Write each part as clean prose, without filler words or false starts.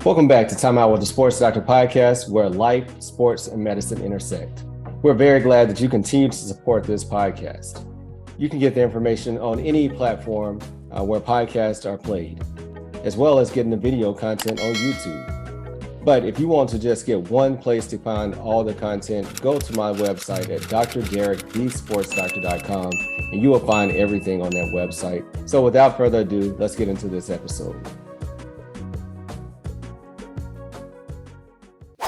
Welcome back to TimeOut with the Sports Doctor podcast, where life, sports, and medicine intersect. We're very glad that you continue to support this podcast. You can get the information on any platform where podcasts are played, as well as getting the video content on YouTube. But if you want to just get one place to find all the content, go to my website at DrDerrick.com, and you will find everything on that website. So without further ado, let's get into this episode.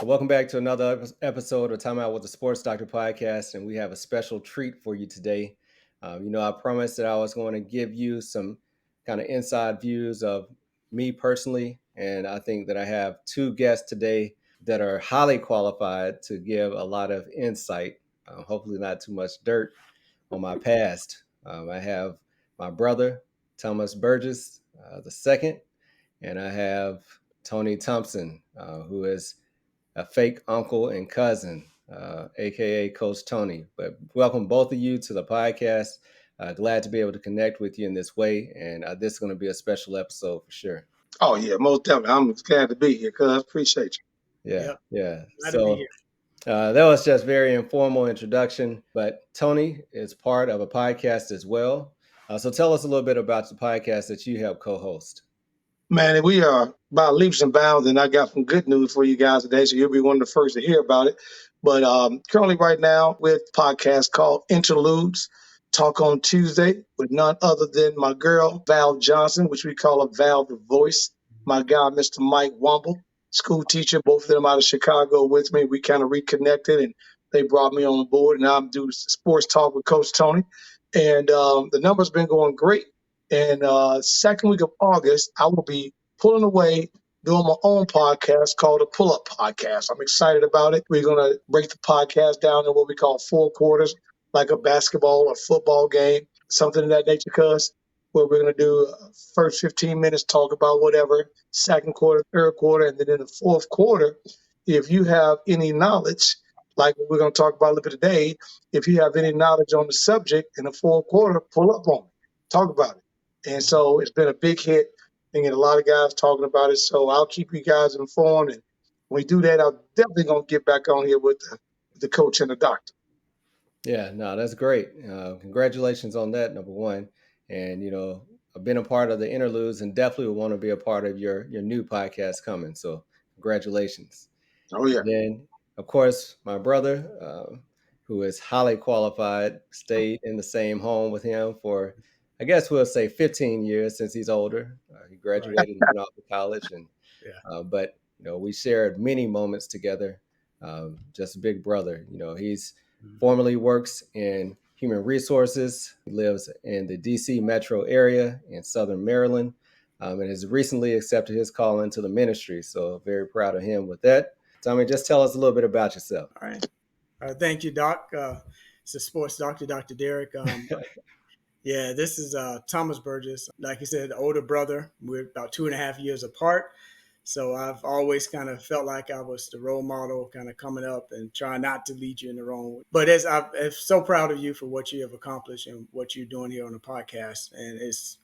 Welcome back to another episode of Time Out with the Sports Doctor podcast, and we have a special treat for you today. I promised that I was going to give you some kind of inside views of me personally, and I think that I have two guests today that are highly qualified to give a lot of insight, hopefully not too much dirt on my past. I have my brother, Thomas Burgess II, and I have Tony Thompson, who is a fake uncle and cousin, aka Coach Tony. But welcome both of you to the podcast. Glad to be able to connect with you in this way, and this is going to be a special episode for sure. Oh yeah, most definitely. I'm glad to be here, cuz. Appreciate you. Yeah. Glad so to be here. That was just very informal introduction, but Tony is part of a podcast as well. So tell us a little bit about the podcast that you help co-host. Man, we are about leaps and bounds, and I got some good news for you guys today, so you'll be one of the first to hear about it. But currently right now with a podcast called Interludes, talk on Tuesday with none other than my girl, Val Johnson, which we call her Val the Voice, my guy, Mr. Mike Womble, school teacher, both of them out of Chicago with me. We kind of reconnected, and they brought me on board, and now I'm doing sports talk with Coach Tony. And the number's been going great. And second week of August, I will be pulling away, doing my own podcast called the Pull-Up Podcast. I'm excited about it. We're going to break the podcast down in what we call 4 quarters, like a basketball or football game, something of that nature, cuz, where we're going to do first 15 minutes, talk about whatever, second quarter, third quarter, and then in the fourth quarter, if you have any knowledge, like what we're going to talk about a little bit today, if you have any knowledge on the subject in the fourth quarter, pull up on it, talk about it. And so it's been a big hit. I get a lot of guys talking about it. So I'll keep you guys informed. And when we do that, I'm definitely going to get back on here with the coach and the doctor. Yeah, no, that's great. Congratulations on that, number one. And, I've been a part of the Interludes and definitely would want to be a part of your new podcast coming. So congratulations. Oh, yeah. And then, of course, my brother, who is highly qualified, stayed in the same home with him for, I guess we'll say 15 years since he's older. He graduated and went off to college. But we shared many moments together. Just a big brother. He's formerly works in human resources. He lives in the DC metro area in Southern Maryland, and has recently accepted his call into the ministry. So very proud of him with that. Tommy, just tell us a little bit about yourself. All right. Thank you, Doc. It's the sports doctor, Dr.Derrick. Yeah, this is Thomas Burgess. Like you said, the older brother. We're about 2.5 years apart. So I've always kind of felt like I was the role model, kind of coming up and trying not to lead you in the wrong way. But I'm so proud of you for what you have accomplished and what you're doing here on the podcast. And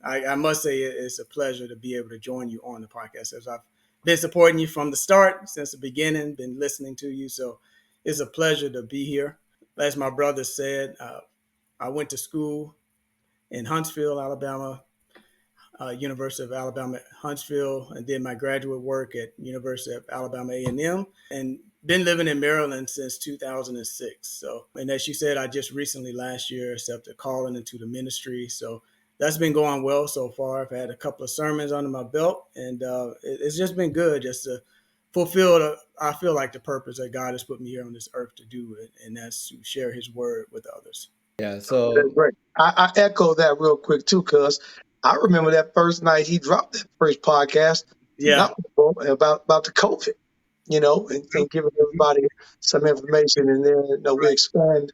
I must say it's a pleasure to be able to join you on the podcast, as I've been supporting you from the start, since the beginning, been listening to you. So it's a pleasure to be here. As my brother said, I went to school in Huntsville, Alabama, University of Alabama, Huntsville, and did my graduate work at University of Alabama A&M, and been living in Maryland since 2006. So, and as you said, I just recently last year accepted calling into the ministry. So that's been going well so far. I've had a couple of sermons under my belt, and it's just been good just to fulfill, I feel like, the purpose that God has put me here on this earth to do, and that's to share his word with others. Yeah, so that's great. I echo that real quick too, cuz I remember that first night he dropped that first podcast. Yeah, about the COVID, and giving everybody some information, and then we expand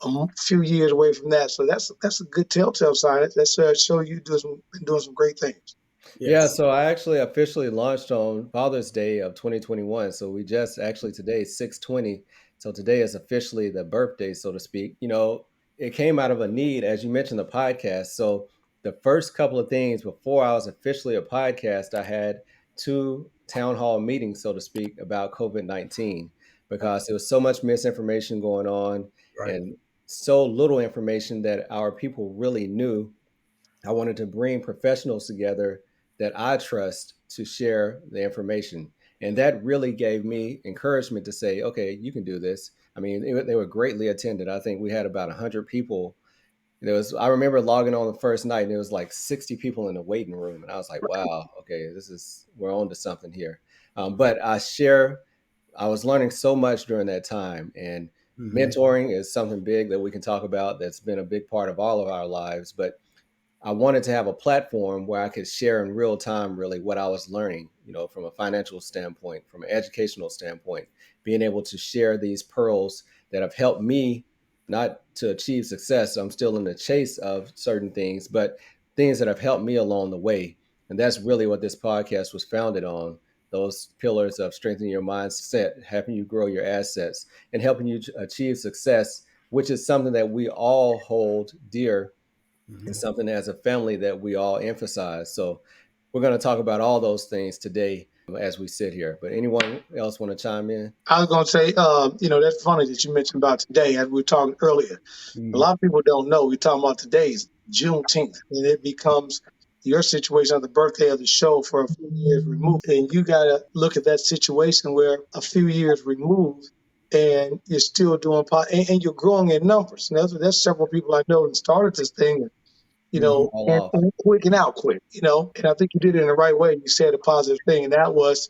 a few years away from that. So that's a good telltale sign. That's show you been doing some great things. Yes. Yeah, so I actually officially launched on Father's Day of 2021. So we just actually today is 6/20. So today is officially the birthday, so to speak. It came out of a need, as you mentioned, the podcast. So the first couple of things before I was officially a podcast, I had two town hall meetings, so to speak, about COVID-19 because there was so much misinformation going on Right. and so little information that our people really knew. I wanted to bring professionals together that I trust to share the information. And that really gave me encouragement to say, okay, you can do this. I mean, they were greatly attended. I think we had about 100 people. I remember logging on the first night and it was like 60 people in the waiting room. And I was like, wow, okay, we're on to something here. But I was learning so much during that time. And Mm-hmm. mentoring is something big that we can talk about that's been a big part of all of our lives. But I wanted to have a platform where I could share in real time really what I was learning, from a financial standpoint, from an educational standpoint, being able to share these pearls that have helped me not to achieve success. I'm still in the chase of certain things, but things that have helped me along the way. And that's really what this podcast was founded on, those pillars of strengthening your mindset, helping you grow your assets, and helping you achieve success, which is something that we all hold dear and Mm-hmm. something as a family that we all emphasize. So we're going to talk about all those things today as we sit here. But anyone else want to chime in? I was going to say, that's funny that you mentioned about today, as we were talking earlier. A Mm, lot of people don't know. We're talking about today's Juneteenth, and it becomes your situation on the birthday of the show for a few years removed. And you got to look at that situation where a few years removed, and you're still doing and you're growing in numbers. And there's several people I know that started this thing, mm-hmm. All off. and quick and out quick, And I think you did it in the right way. You said a positive thing, and that was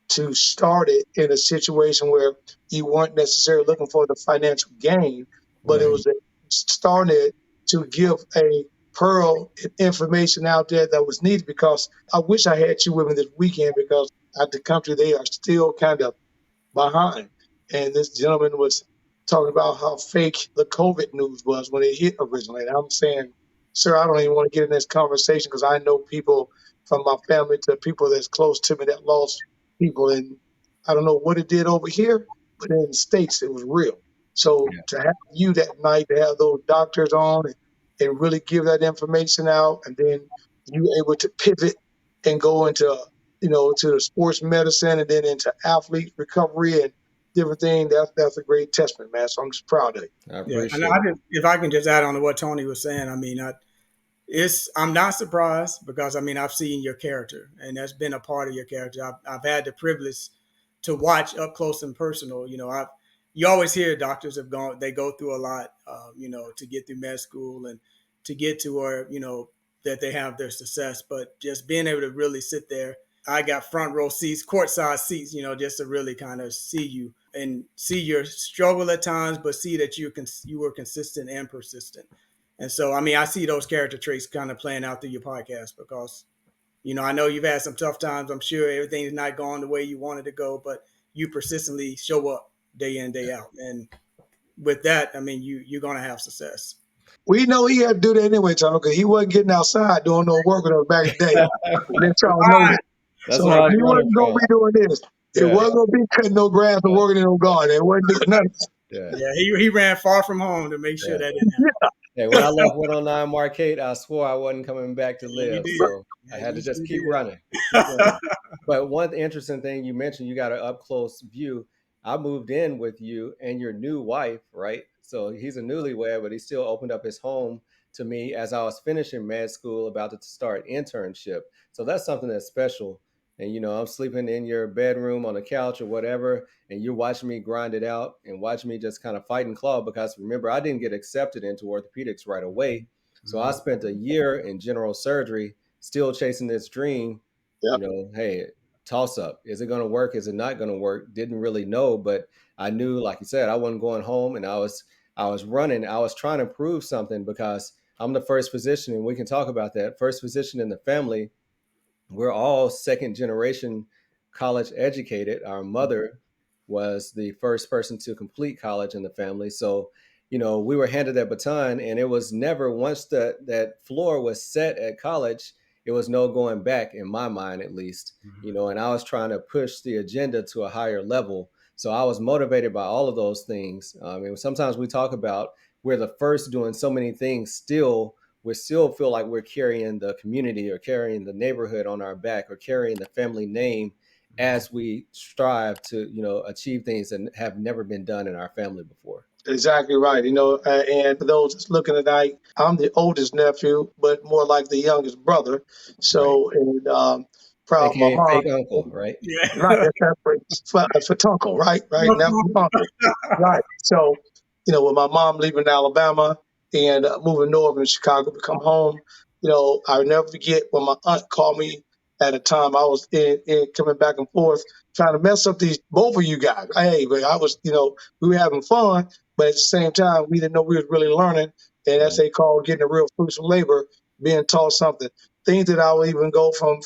to start it in a situation where you weren't necessarily looking for the financial gain, but it Right. was started to give a pearl information out there that was needed, because I wish I had you with me this weekend, because at the country they are still kind of behind. And this gentleman was talking about how fake the COVID news was when it hit originally. And I'm saying, sir, I don't even want to get in this conversation, because I know people from my family to people that's close to me that lost people. And I don't know what it did over here, but in the States, it was real. So Yeah, to have you that night, to have those doctors on and really give that information out, and then you able to pivot and go into to the sports medicine, and then into athlete recovery and different things. That's a great testament, man. So I'm just proud of you. I Yeah, and appreciate it. if I can just add on to what Tony was saying, I mean, I'm not surprised, because I mean I've seen your character, and that's been a part of your character. I've had the privilege to watch up close and personal. You always hear doctors they go through a lot, to get through med school and to get to where that they have their success. But just being able to really sit there, I got front row seats, courtside seats, just to really kind of see you and see your struggle at times, but see that you were consistent and persistent. And so, I mean, I see those character traits kind of playing out through your podcast, because, I know you've had some tough times. I'm sure everything's not going the way you wanted to go, but you persistently show up day in, day out. And with that, I mean, you're going to have success. We know he had to do that anyway, Tom, because he wasn't getting outside doing no work with us back in the day. Let y'all know that. That's So where I'm he coming wasn't going to from. be doing this. It Yeah, wasn't going to be cutting no grass and yeah, working in no garden. It wasn't doing nothing. yeah, Yeah, he ran far from home to make sure yeah. that didn't happen. Hey, when I left 109 Marquette, I swore I wasn't coming back to Yeah, you live. did. So I Yeah, had to just you keep did. running, keep running. But one interesting thing you mentioned, you got an up close view. I moved in with you and your new wife, right? So he's a newlywed, but he still opened up his home to me as I was finishing med school, about to start internship. So that's something that's special. And I'm sleeping in your bedroom on the couch or whatever, and you're watching me grind it out and watching me just kind of fight and claw. Because remember, I didn't get accepted into orthopedics right away. So I Mhm. spent a year in general surgery, still chasing this dream. Yep. Hey, toss up. Is it going to work? Is it not going to work? Didn't really know, but I knew, like you said, I wasn't going home, and I was running. I was trying to prove something, because I'm the first physician, and we can talk about that. First physician in the family. We're all second generation college educated. Our mother was the first person to complete college in the family. So, we were handed that baton, and it was never, once that floor was set at college, it was no going back, in my mind at least. And I was trying to push the agenda to a higher level. So I was motivated by all of those things. And sometimes we talk about we're the first doing so many things still, we still feel like we're carrying the community or carrying the neighborhood on our back or carrying the family name as we strive to, achieve things that have never been done in our family before. Exactly right. And for those that's looking tonight, I'm the oldest nephew, but more like the youngest brother. Right. So, and proud of my AKA mom. fake uncle, right? Right, Yeah. that's for Tunkel, right? Right, now for Uncle. Right. So, with my mom leaving Alabama and moving north in Chicago to come home, I'll never forget when my aunt called me at a time I was in coming back and forth trying to mess up both of you guys. Hey, but I was, we were having fun, but at the same time, we didn't know we was really learning. And as Right. they call getting the real fruits of labor, being taught something. Things that I would even go from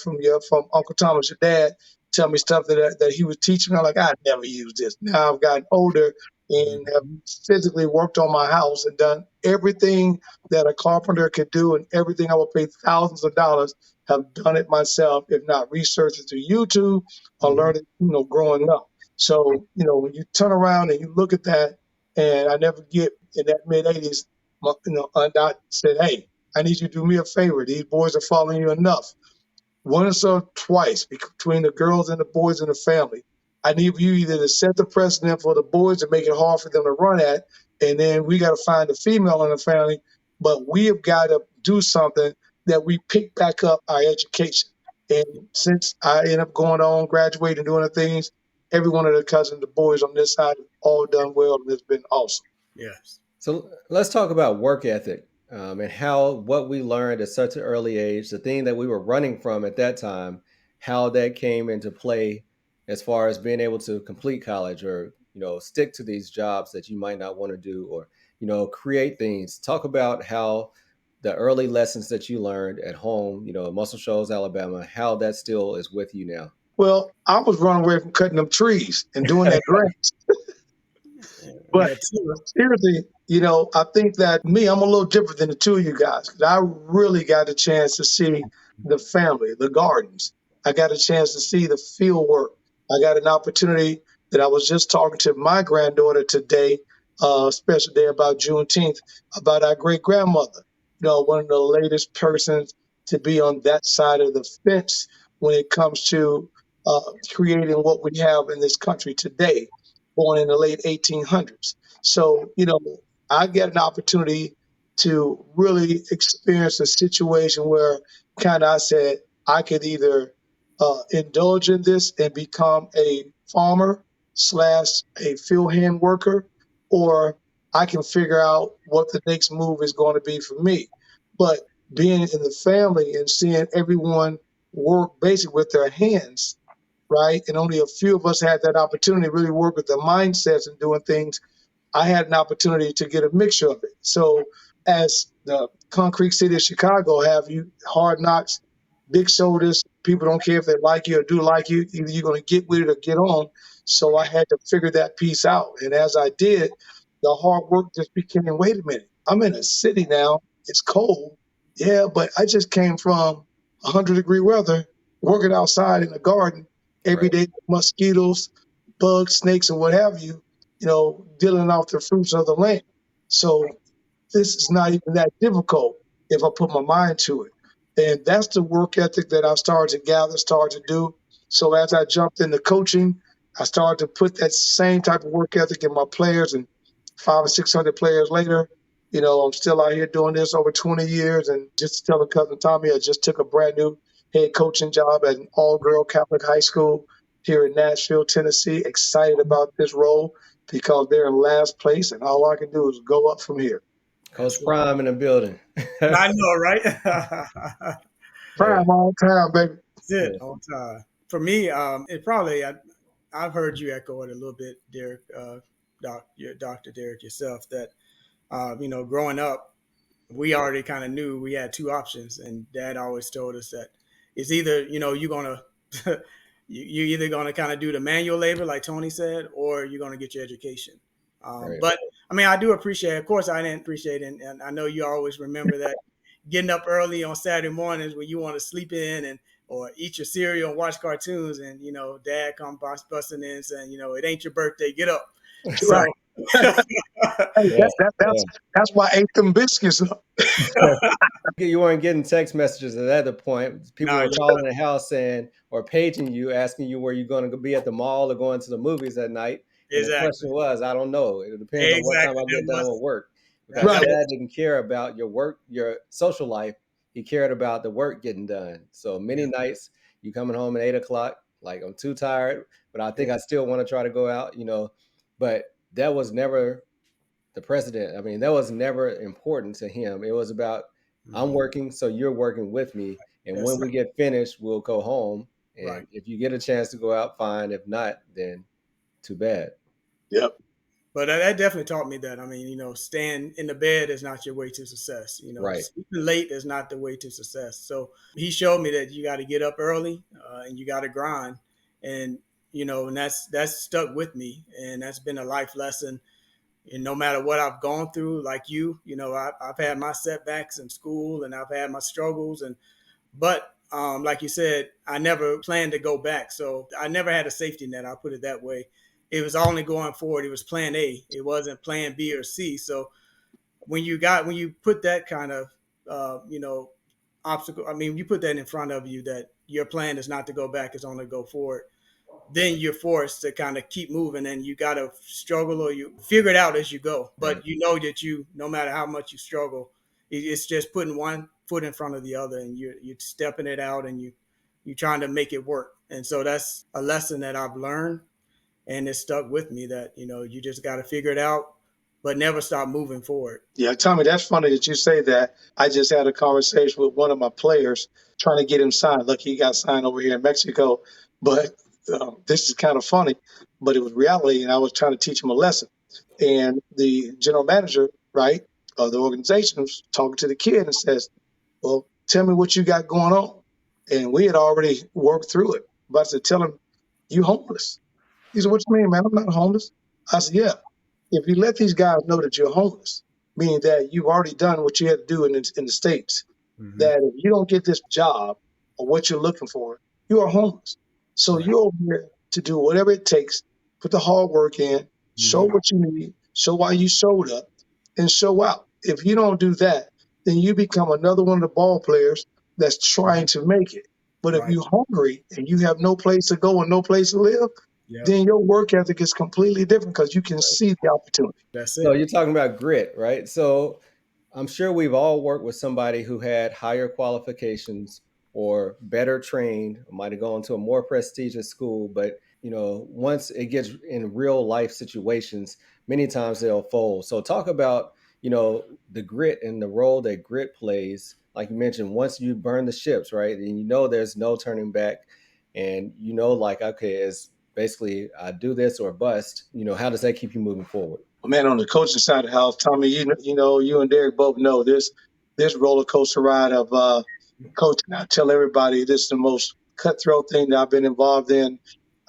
Uncle Thomas, your dad, tell me stuff that he was teaching me. I'm like, I never used this. Now I've gotten older and have Mhm. physically worked on my house and done everything that a carpenter could do and everything I would pay thousands of dollars, have done it myself, if not researching through YouTube or Mhm. learning, growing up. So, when you turn around and you look at that, and I never get in that mid 80s, Aunt Dot said, hey, I need you to do me a favor. These boys are following you enough once or twice between the girls and the boys in the family. I need you either to set the precedent for the boys to make it hard for them to run at, and then we got to find a female in the family. But we have got to do something that we pick back up our education. And since I ended up going on, graduating, doing the things, every one of the cousins, the boys on this side, have all done well, and it's been awesome. Yes. So let's talk about work ethic, and how what we learned at such an early age, the thing that we were running from at that time, how that came into play as far as being able to complete college or, stick to these jobs that you might not want to do or, create things. Talk about how the early lessons that you learned at home, in Muscle Shoals, Alabama, how that still is with you now. Well, I was running away from cutting them trees and doing that grass. But Yeah. Too. seriously, I think that me, I'm a little different than the two of you guys. 'Cause I really got a chance to see the family, the gardens. I got a chance to see the field work. I got an opportunity that I was just talking to my granddaughter today, special day about Juneteenth, about our great grandmother. One of the latest persons to be on that side of the fence when it comes to creating what we have in this country today, born in the late 1800s. So, I get an opportunity to really experience a situation where kind of I said I could either indulge in this and become a farmer slash a field hand worker, or I can figure out what the next move is going to be for me. But being in the family and seeing everyone work basically with their hands, right? And only a few of us had that opportunity to really work with the mindsets and doing things. I had an opportunity to get a mixture of it. So as the concrete city of Chicago have you hard knocks, big shoulders, people don't care if they like you or do like you, either you're going to get with it or get on. So I had to figure that piece out. And as I did, the hard work just became, wait a minute, I'm in a city now. It's cold. Yeah, but I just came from 100-degree weather, working outside in the garden every Right. day with mosquitoes, bugs, snakes, and what have you, dealing off the fruits of the land. So this is not even that difficult if I put my mind to it. And that's the work ethic that I started to gather, started to do. So as I jumped into coaching, I started to put that same type of work ethic in my players. And 500 or 600 players later, I'm still out here doing this over 20 years. And just to tell a cousin Tommy, I just took a brand new head coaching job at an all-girl Catholic high school here in Nashville, Tennessee. Excited about this role because they're in last place, and all I can do is go up from here. Coach That's right. Prime in the building. I know, right? Hey, Prime all time, baby. That's it yeah. on time. For me, it probably I've heard you echo it a little bit, Derek, Dr. Derrick yourself. That growing up, we already kind of knew we had two options, and Dad always told us that it's either you're gonna you're either gonna kind of do the manual labor like Tony said, or you're gonna get your education. Right. But I mean, I do appreciate. Of course, I didn't appreciate it, and I know you always remember that getting up early on Saturday mornings when you want to sleep in and or eat your cereal and watch cartoons, and Dad come busting in saying, it ain't your birthday, get up. Right. So Hey, Yeah. that's Yeah. that's why I ate them biscuits. You weren't getting text messages at that point. People No, were calling the house saying or paging you, asking you where you're going to be at the mall or going to the movies at night. And the exactly, question was, I don't know. It depends on what time exactly. I get done with work. That, Because that Right. was dad didn't care about your work, your social life. He cared about the work getting done. So many yeah, nights you coming home at 8 o'clock, like I'm too tired, but I think yeah, I still want to try to go out, But that was never the president. I mean, that was never important to him. It was about I'm mhm. working, so you're working with me, and That's when it. we get finished, we'll go home. Right. And if you get a chance to go out, fine. If not, then too bad. Yep. But that definitely taught me that. I mean, staying in the bed is not your way to success. Right. Sleeping late is not the way to success. So he showed me that you got to get up early and you got to grind, and and that's stuck with me, and that's been a life lesson. And no matter what I've gone through, like I've had my setbacks in school, and I've had my struggles, but like you said, I never planned to go back. So I never had a safety net. I'll put it that way. It was only going forward. It was plan A. It wasn't plan B or C. So when you put that kind of, obstacle, I mean, you put that in front of you that your plan is not to go back, it's only to go forward. Then you're forced to kind of keep moving, and you got to struggle or you figure it out as you go. Right. But you know that no matter how much you struggle, it's just putting one foot in front of the other, and you're stepping it out, and you're trying to make it work. And so that's a lesson that I've learned, and it stuck with me that you just got to figure it out, but never stop moving forward. Yeah, Tommy, that's funny that you say that. I just had a conversation with one of my players trying to get him signed. Look, he got signed over here in Mexico, but this is kind of funny, but it was reality, and I was trying to teach him a lesson. And the general manager, right, of the organization was talking to the kid and says, well, tell me what you got going on. And we had already worked through it. But I said, tell him, you homeless. He said, what you mean, man? I'm not homeless. I said, yeah. If you let these guys know that you're homeless, meaning that you've already done what you had to do in the States, Mm-hmm. that if you don't get this job or what you're looking for, you are homeless. So Right. you're over here to do whatever it takes, put the hard work in, show Mm-hmm. what you need, show why you showed up, and show out. If you don't do that, then you become another one of the ball players that's trying to make it. But if Right. you're hungry and you have no place to go and no place to live, Yep. then your work ethic is completely different because you can Right. see the opportunity. That's So it. you're talking about grit, right? So I'm sure we've all worked with somebody who had higher qualifications or better trained, might have gone to a more prestigious school, but once it gets in real life situations, many times they'll fold. So talk about, the grit and the role that grit plays. Like you mentioned, once you burn the ships, right? And there's no turning back. And like, okay, it's basically I do this or bust, how does that keep you moving forward? Man, on the coaching side of the house, Tommy, you and Derek both know this roller coaster ride of coaching. I tell everybody this is the most cutthroat thing that I've been involved in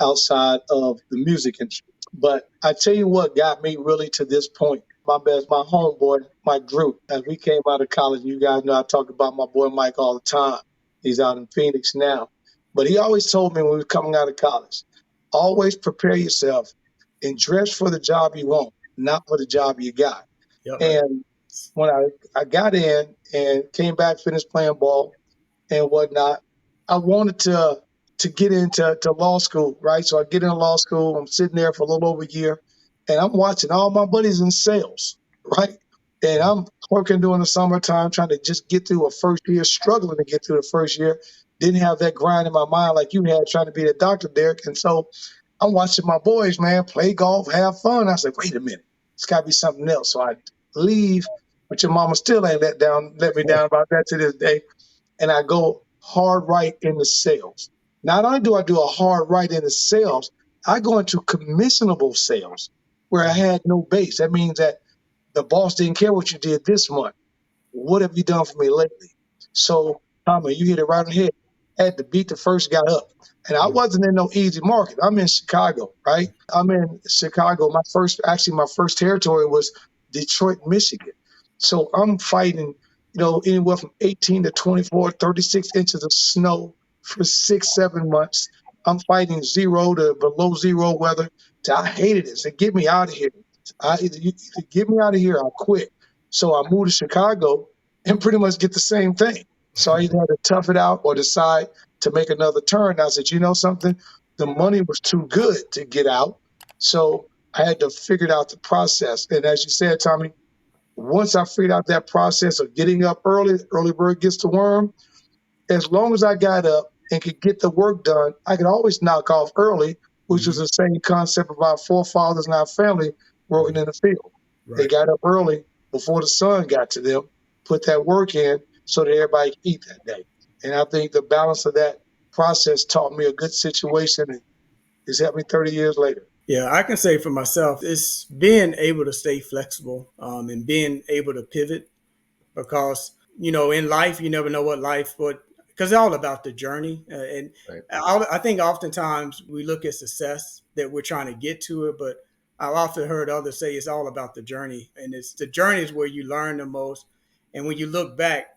outside of the music industry. But I tell you what got me really to this point. My homeboy, Mike Drew, as we came out of college, you guys know I talk about my boy Mike all the time. He's out in Phoenix now. But he always told me when we were coming out of college, always prepare yourself and dress for the job you want, not for the job you got. Yep. And when I got in and came back, finished playing ball and whatnot, I wanted to get into law school, right? So I get into law school. I'm sitting there for a little over a year, and I'm watching all my buddies in sales, right? And I'm working during the summertime, trying to just get through a first year, struggling to get through the first year. Didn't have that grind in my mind like you had, trying to be the Dr.Derrick. And so I'm watching my boys, man, play golf, have fun. I said, wait a minute, it's got to be something else. So I leave, but your mama still ain't let me down about that to this day. And I go hard right into sales. Not only do I do a hard right into sales, I go into commissionable sales where I had no base. That means that the boss didn't care what you did this month. What have you done for me lately? So, Tommy, you hit it right on the head. I had to beat the first guy up. And I wasn't in no easy market. I'm in Chicago, right? I'm in Chicago. My first territory was Detroit, Michigan. So I'm fighting, anywhere from 18 to 24, 36 inches of snow for 6, 7 months. I'm fighting 0 to below 0 weather. I hated it. So get me out of here. Either get me out of here, I'll quit. So I moved to Chicago, and pretty much get the same thing. So I either had to tough it out or decide to make another turn. And I said, you know something? The money was too good to get out. So I had to figure out the process. And as you said, Tommy, once I figured out that process of getting up early, early bird gets the worm, as long as I got up and could get the work done, I could always knock off early, which was Mhm. the same concept of our forefathers and our family working in the field. They Right. got up early before the sun got to them, put that work in so that everybody could eat that day. And I think the balance of that process taught me a good situation and it's helped me 30 years later. Yeah, I can say for myself, it's being able to stay flexible, and being able to pivot, because in life you never know what life would, because it's all about the journey. And Right. I think oftentimes we look at success that we're trying to get to it, but I've often heard others say it's all about the journey, and it's the journey is where you learn the most. And when you look back,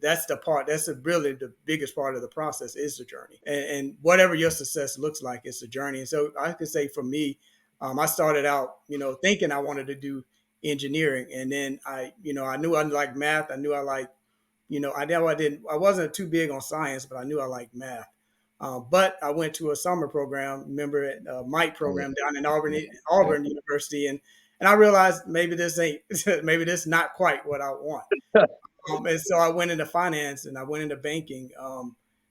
that's the part, that's really the biggest part of the process is the journey. And whatever your success looks like, it's the journey. And so I could say for me, I started out thinking I wanted to do engineering, and then I knew I liked math. I knew I liked, I know I wasn't too big on science, but I knew I liked math. But I went to a summer program, remember it, Mike Oh, program down in yeah. Yeah. Auburn University, and I realized maybe this ain't, maybe this not quite what I want. And so I went into finance and I went into banking.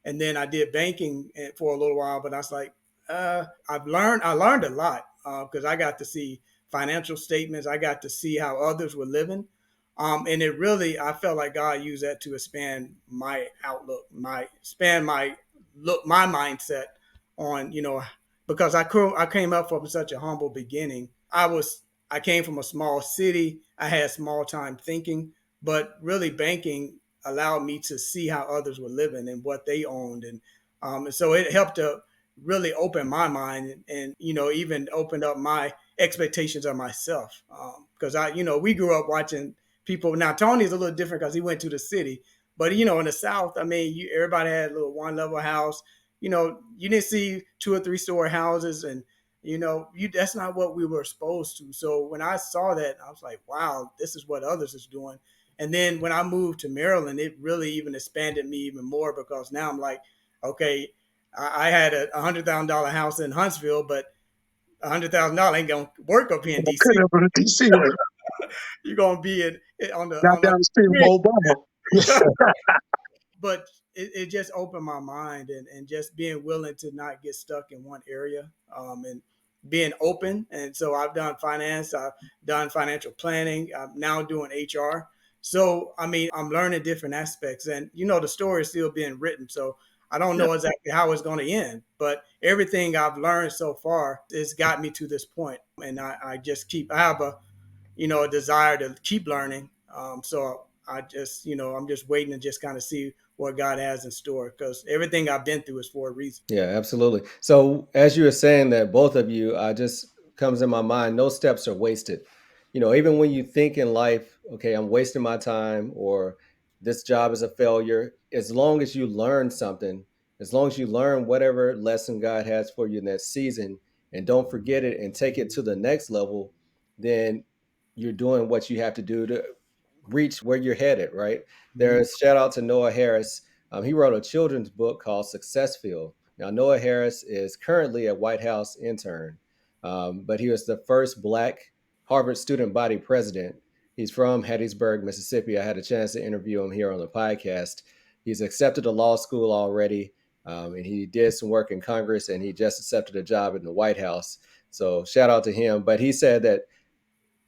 And then I did banking for a little while, but I was like, I learned a lot because I got to see financial statements. I got to see how others were living. And it really, I felt like God used that to expand my outlook, my mindset on, because I came up from such a humble beginning. I came from a small city. I had small time thinking, but really banking allowed me to see how others were living and what they owned, and so it helped to really open my mind, and even opened up my expectations of myself, because we grew up watching people. Now Tony's a little different because he went to the city, but in the South, I mean, everybody had a little one level house. You didn't see 2 or 3 story houses, and that's not what we were exposed to. So when I saw that, I was like, wow, this is what others is doing. And then when I moved to Maryland, it really even expanded me even more, because now I'm like, okay, I had a $100,000 house in Huntsville, but $100,000 ain't gonna work up here in I could DC. have been a DC way, You're gonna be on not the down the street from Obama. but it just opened my mind, and just being willing to not get stuck in one area, and being open. And so I've done finance, I've done financial planning, I'm now doing HR. So I mean, I'm learning different aspects, and the story is still being written. So I don't Yeah. know exactly how it's going to end, but everything I've learned so far has got me to this point, and I just I have a desire to keep learning. So I just, I'm just waiting to just kind of see what God has in store, because everything I've been through is for a reason. Yeah, absolutely. So as you were saying that, both of you, just comes in my mind, no steps are wasted. Even when you think in life, okay, I'm wasting my time, or this job is a failure, as long as you learn something, as long as you learn whatever lesson God has for you in that season, and don't forget it and take it to the next level, then you're doing what you have to do to reach where you're headed, right? Mhm. There's shout out to Noah Harris. He wrote a children's book called Successfield. Now, Noah Harris is currently a White House intern, but he was the first Black Harvard student body president. He's from Hattiesburg, Mississippi. I had a chance to interview him here on the podcast. He's accepted to law school already, and he did some work in Congress, and he just accepted a job in the White House. So, shout out to him. But he said that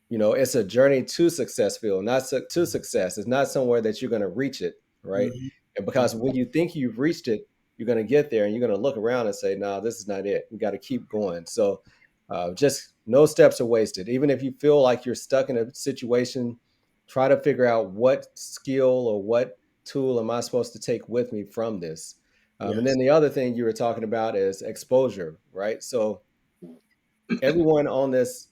it's a journey to successful, not to success. It's not somewhere that you're going to reach it, right? Mhm. And because when you think you've reached it, you're going to get there and you're going to look around and say, no, this is not it. We got to keep going. So just no steps are wasted. Even if you feel like you're stuck in a situation, try to figure out what skill or what tool am I supposed to take with me from this. And then Yes. the other thing you were talking about is exposure, right? So everyone on this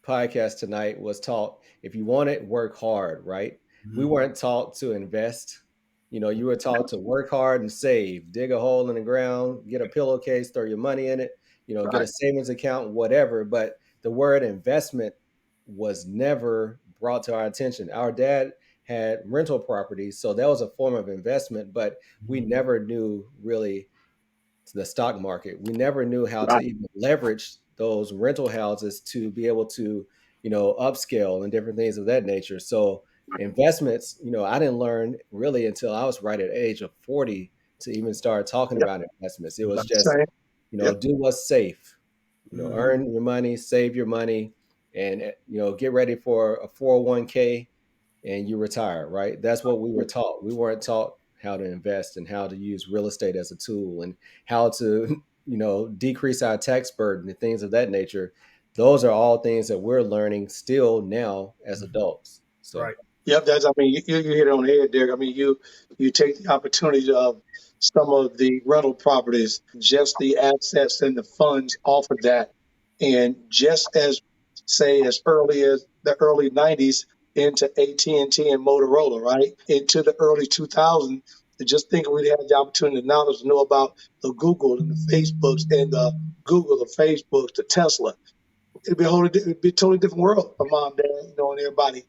podcast tonight was taught, if you want it, work hard, right? We Mhm. weren't taught to invest. You were taught to work hard and save, dig a hole in the ground, get a pillowcase, throw your money in it, get a Right. savings account, whatever. But the word investment was never brought to our attention. Our dad had rental properties. So that was a form of investment, but we never knew really the stock market. We never knew how to Right. even leverage those rental houses to be able to, upscale and different things of that nature. So investments, I didn't learn really until I was right at the age of 40 to even start talking Yep. about investments. It was just, Same. Yep. do what's safe, Mhm. earn your money, save your money, and, get ready for a 401k and you retire, right? That's what we were taught. We weren't taught how to invest and how to use real estate as a tool and how to, decrease our tax burden and things of that nature. Those are all things that we're learning still now as adults. So, Right. Yep, that's. I mean, you hit it on the head, Derek. I mean, you take the opportunity of some of the rental properties, just the assets and the funds off of that, and just as say as early as the early '90s into AT&T and Motorola, right into the early 2000s. Just think we'd had the opportunity and knowledge to know about the Google and the Facebooks and the Google, the Facebooks, the Tesla. It'd be a totally different world for mom, dad, and everybody,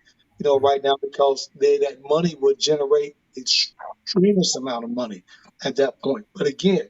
right now because that money would generate extremest amount of money at that point. But again,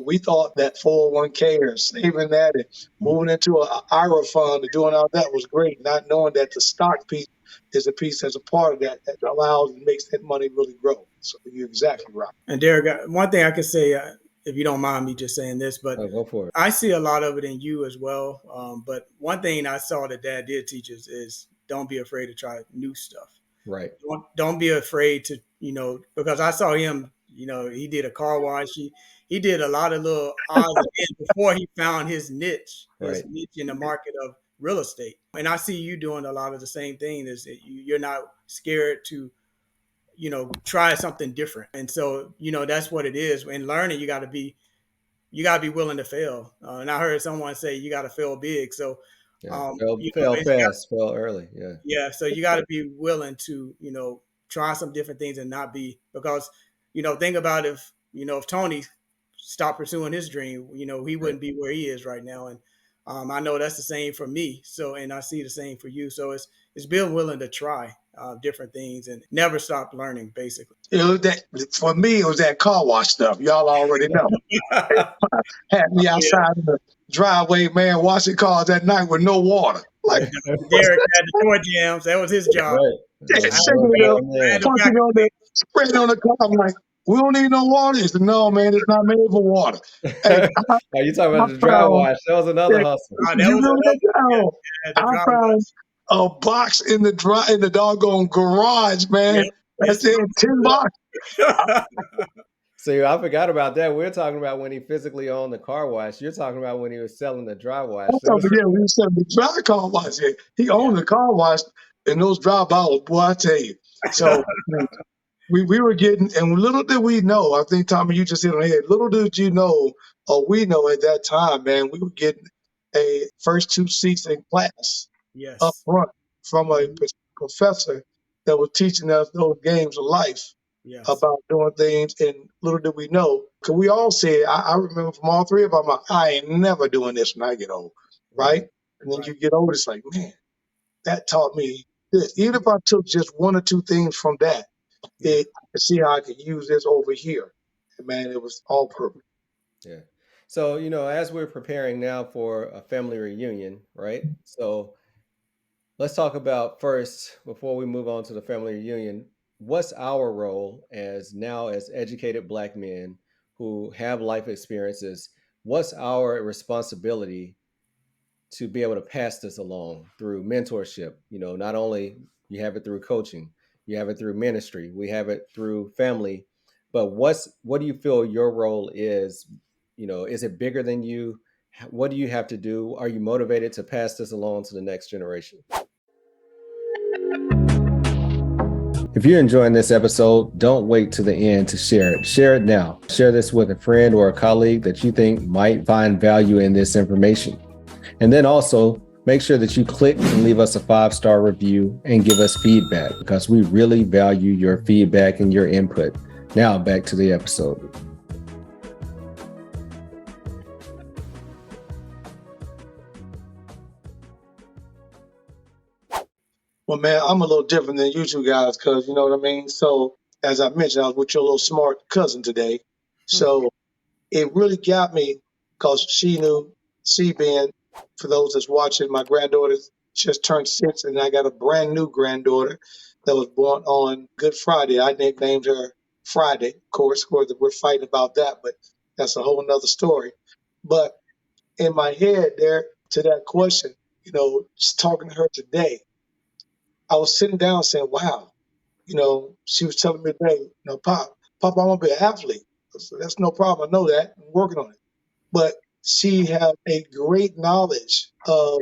we thought that 401k or saving that and moving into a IRA fund and doing all that was great, not knowing that the stock piece is a piece that's a part of that that allows and makes that money really grow. So you're exactly right. And Derek, one thing I could say, if you don't mind me just saying this, but go for it. I see a lot of it in you as well. But one thing I saw that Dad did teach us is don't be afraid to try new stuff. Right. Don't be afraid to, because I saw him, he did a car wash. He did a lot of little odds and ends before he found his Right. niche in the market of real estate. And I see you doing a lot of the same thing. Is that you're not scared to, try something different. And so, that's what it is. In learning, you gotta be willing to fail. And I heard someone say you gotta fail big. So, Yeah. Fail it's fast, fail early. Yeah. yeah, so you got to be willing to, try some different things and not be because, think about if Tony stopped pursuing his dream, he Right. wouldn't be where he is right now. And I know that's the same for me. So, and I see the same for you. So it's being willing to try different things and never stop learning, basically. It was that for me. It was that car wash stuff. Y'all already know. Had me Yeah, outside in the driveway, man, washing cars at night with no water. Like, what's Derek had the door jams. That was his job. Right. that? I had Shaking to it back, up, I had Man. to back punching on the, spraying on the car. I'm like, we don't need no water. He said, no, man, it's not made for water. Hey, Are you talking I about the dry found, wash? That was another yeah, hustle. that you was remember another. that? Yeah, Oh, had the I dry found wash. a box in the doggone garage, man. Yep. That's His it, 10 boxes. See, I forgot about that. We're talking about when he physically owned the car wash. You're talking about when he was selling the dry wash. I'm So it was, talking, yeah, we was selling the dry car wash. Yeah. He Yeah. owned the car wash and those dry bottles, boy, I tell you. So we were getting, and little did we know, I think, Tommy, you just hit on the head, little did you know, or we know at that time, man, we were getting a first two seats in class up Yes. front from a Mhm. professor that was teaching us those games of life Yes. about doing things. And little did we know, because we all said, I remember from all three of them, I ain't never doing this when I get old, right? right. And then Right. you get old, it's like, man, that taught me this. Even if I took just one or two things from that, Yeah. it to see how I could use this over here. And man, it was all perfect. Yeah. So, as we're preparing now for a family reunion, right? So let's talk about first, before we move on to the family reunion, what's our role as educated Black men who have life experiences? What's our responsibility to be able to pass this along through mentorship? Not only you have it through coaching, you have it through ministry, we have it through family, but what do you feel your role is? Is it bigger than you? What do you have to do? Are you motivated to pass this along to the next generation? If you're enjoying this episode, don't wait to the end to share it. Share it now. Share this with a friend or a colleague that you think might find value in this information. And then also make sure that you click and leave us a 5-star review and give us feedback, because we really value your feedback and your input. Now back to the episode. Well, man, I'm a little different than you two guys because you know what I mean. So, as I mentioned, I was with your little smart cousin today. So it really got me because she knew she being, for those that's watching, my granddaughter just turned 6, and I got a brand new granddaughter that was born on Good Friday. I nicknamed her Friday. Of course, we're fighting about that, but that's a whole nother story. But in my head, there to that question, just talking to her today, I was sitting down saying, "Wow." She was telling me today, Pop, I want to be an athlete. I said, that's no problem. I know that. I'm working on it. But she had a great knowledge of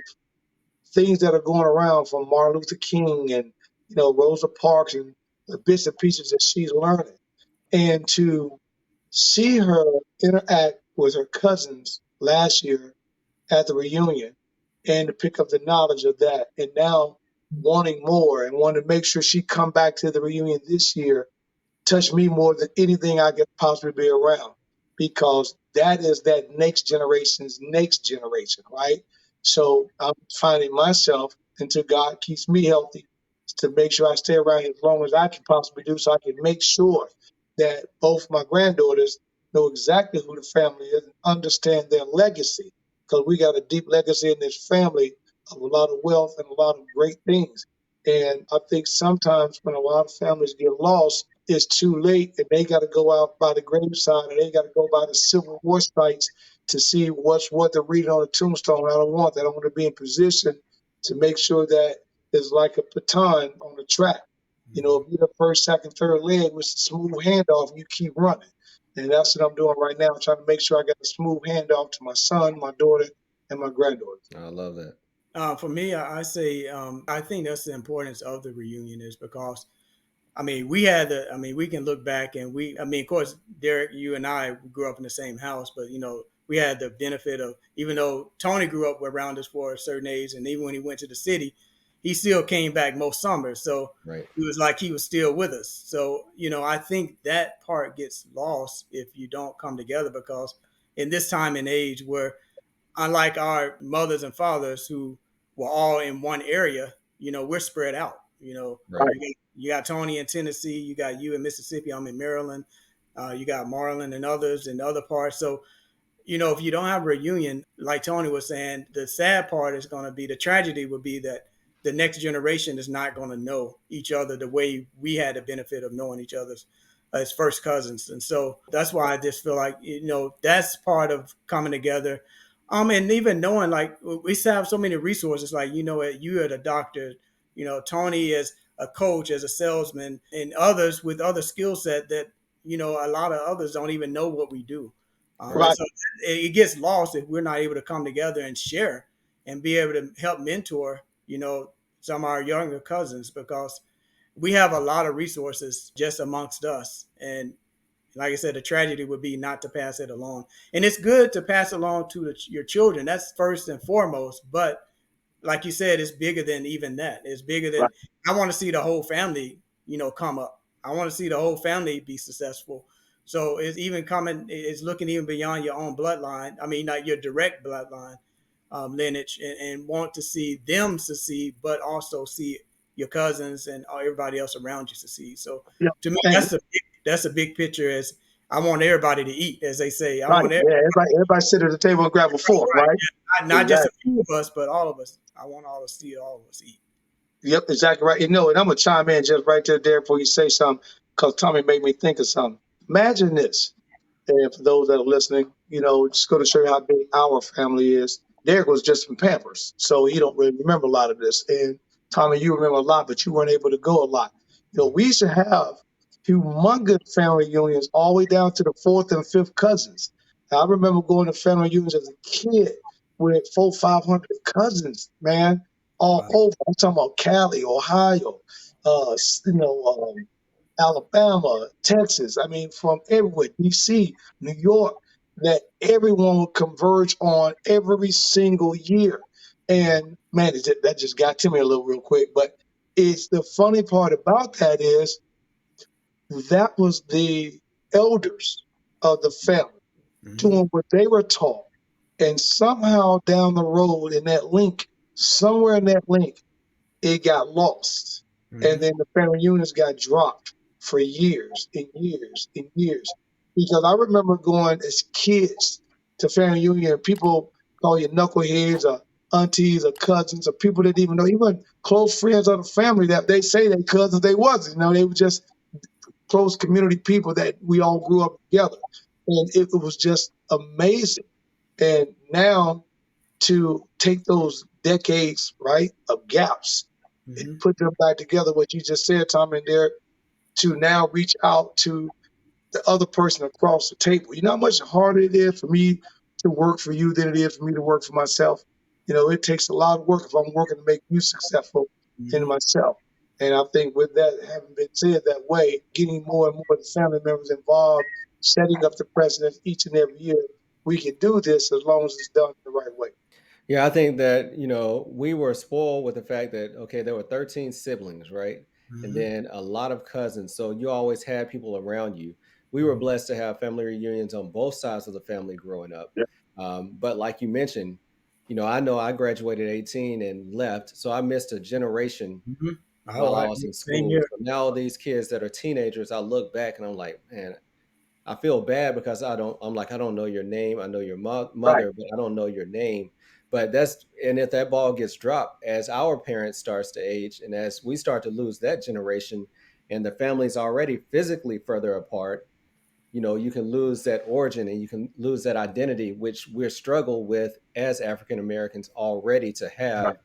things that are going around from Martin Luther King and, Rosa Parks and the bits and pieces that she's learning. And to see her interact with her cousins last year at the reunion and to pick up the knowledge of that and now wanting more and wanting to make sure she come back to the reunion this year touched me more than anything I could possibly be around because that is that next generation, right? So I'm finding myself until God keeps me healthy to make sure I stay around here as long as I can possibly do so I can make sure that both my granddaughters know exactly who the family is and understand their legacy because we got a deep legacy in this family of a lot of wealth and a lot of great things. And I think sometimes when a lot of families get lost, it's too late and they got to go out by the graveside and they got to go by the Civil War sites to see what they're reading on the tombstone. I don't want that. I want to be in position to make sure that there's like a baton on the track. If you're the first, second, third leg with a smooth handoff, you keep running. And that's what I'm doing right now. I'm trying to make sure I got a smooth handoff to my son, my daughter, and my granddaughter. I love that. For me, I say I think that's the importance of the reunion is because we can look back and of course, Derek, you and I grew up in the same house, but we had the benefit of, even though Tony grew up around us for a certain age, and even when he went to the city, he still came back most summers. So Right. it was like he was still with us. So, I think that part gets lost if you don't come together because in this time and age where, unlike our mothers and fathers who were all in one area, we're spread out. Right. You got Tony in Tennessee, you got you in Mississippi, I'm in Maryland, you got Marlon and others in other parts. So, if you don't have a reunion, like Tony was saying, the sad part is going to be, the tragedy would be that the next generation is not going to know each other the way we had the benefit of knowing each other's as first cousins. And so that's why I just feel like, that's part of coming together. And even knowing, like, we have so many resources, like, you are the doctor, Tony is a coach, as a salesman, and others with other skill set that, a lot of others don't even know what we do. Right. Right. So it gets lost if we're not able to come together and share and be able to help mentor, some of our younger cousins, because we have a lot of resources just amongst us. And like I said, the tragedy would be not to pass it along. And it's good to pass along to your children. That's first and foremost. But like you said, it's bigger than even that. It's bigger than, Right. I want to see the whole family, come up. I want to see the whole family be successful. So it's looking even beyond your own bloodline. I mean, not your direct bloodline lineage, and want to see them succeed, but also see your cousins and everybody else around you succeed. So Yeah. to me, And, that's a big picture. As I want everybody to eat, as they say. I right. want Yeah. Everybody sit at the table and grab a fork, right, right? not just a Exactly. few of us, but all of us. I want all to see all of us eat. Yep, exactly right. And I'm gonna chime in just right there before you say something, because Tommy made me think of something. Imagine this. And for those that are listening, just go to show you how big our family is. Derek was just in Pampers, so he don't really remember a lot of this. And Tommy, you remember a lot, but you weren't able to go a lot. We used to have humongous family reunions all the way down to the fourth and fifth cousins. I remember going to family reunions as a kid with 500 cousins, man, all Wow. over. I'm talking about Cali, Ohio, uh, you know, um, Alabama, Texas, I mean, from everywhere, DC, New York, that everyone would converge on every single year. And man, that just got to me a little real quick. But it's the funny part about that is that was the elders of the family Mm-hmm. doing what they were taught. And somehow down the road in that link, somewhere in that link, it got lost. And Mm-hmm. then the family reunions got dropped for years and years and years. Because I remember going as kids to family reunion, people call you knuckleheads or aunties or cousins or people that didn't even know, even close friends of the family that they say they cousins, they wasn't. They were just close community people that we all grew up together. And it was just amazing. And now to take those decades, right, of gaps and Mm-hmm. put them back together, what you just said, Tom and Derek, to now reach out to the other person across the table. You know how much harder it is for me to work for you than it is for me to work for myself? It takes a lot of work if I'm working to make you successful in Mm-hmm. myself. And I think with that having been said that way, getting more and more of the family members involved, setting up the precedent each and every year, we can do this as long as it's done the right way. Yeah, I think that, we were spoiled with the fact that, okay, there were 13 siblings, right? And Mm-hmm. then a lot of cousins. So you always had people around you. We were Mm-hmm. blessed to have family reunions on both sides of the family growing up. But like you mentioned, I know I graduated 18 and left. So I missed a generation Mm-hmm. while Oh, I was in same school. here. So now these kids that are teenagers, I look back and I'm like, man, I feel bad because I'm like, I don't know your name. I know your Right, mother, but I don't know your name. And if that ball gets dropped as our parents starts to age and as we start to lose that generation and the family's already physically further apart, you can lose that origin and you can lose that identity, which we're struggle with as African Americans already to right, have,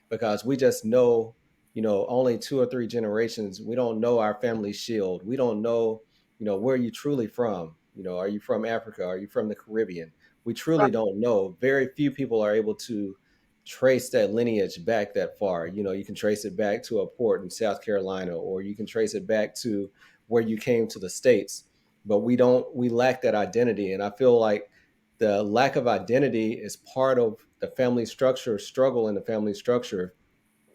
because we just know, only 2 or 3 generations. We don't know our family shield. We don't know, where are you truly from? Are you from Africa? Are you from the Caribbean? We truly right, don't know. Very few people are able to trace that lineage back that far. You can trace it back to a port in South Carolina, or you can trace it back to where you came to the States, but we lack that identity. And I feel like the lack of identity is part of the family structure struggle in the family structure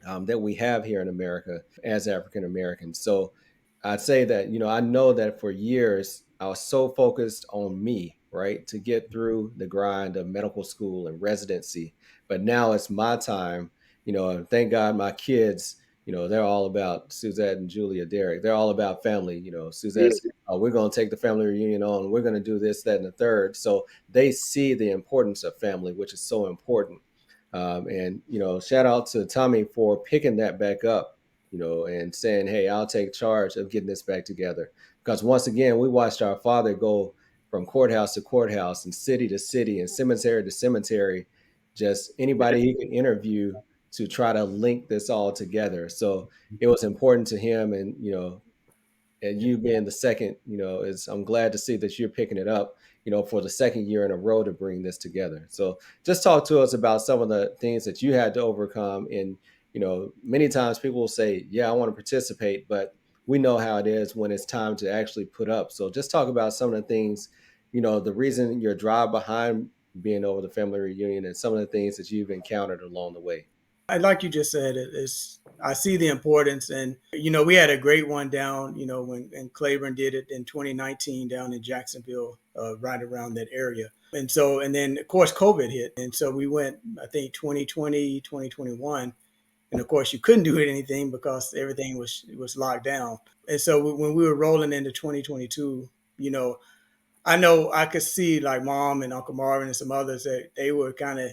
that we have here in America as African Americans. So I'd say that, I know that for years I was so focused on me, right, to get through the grind of medical school and residency. But now it's my time, and thank God my kids, they're all about Suzette and Julia Derrick. They're all about family. yeah, Suzette's, we're going to take the family reunion on. We're going to do this, that, and the third. So they see the importance of family, which is so important. And shout out to Tommy for picking that back up, and saying, "Hey, I'll take charge of getting this back together." Because once again, we watched our father go from courthouse to courthouse and city to city and cemetery to cemetery, just yeah, anybody he could interview to try to link this all together. So it was important to him, and you being the second, is I'm glad to see that you're picking it up, for the second year in a row to bring this together. So just talk to us about some of the things that you had to overcome. And, many times people will say, yeah, I want to participate, but we know how it is when it's time to actually put up. So just talk about some of the things, the reason your drive behind being over the family reunion and some of the things that you've encountered along the way. Like you just said, I see the importance, and we had a great one down, when and Claiborne did it in 2019 down in Jacksonville, right around that area, and then of course COVID hit, and so we went, I think 2020, 2021, and of course you couldn't do anything because everything was locked down, and so when we were rolling into 2022, you know I know I could see like mom and Uncle Marvin and some others that they were kind of,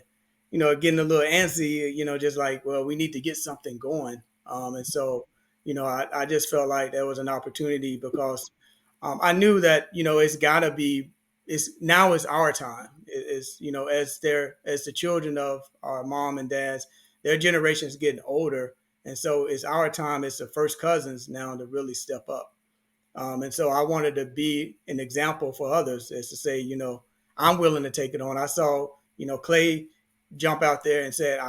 getting a little antsy, just like, well, we need to get something going. And so, I just felt like there was an opportunity because I knew that, it's gotta be, now is our time. As the children of our mom and dads, their generation is getting older. And so it's our time, it's the first cousins now to really step up. And so I wanted to be an example for others, as to say, I'm willing to take it on. I saw, Clay jump out there and said,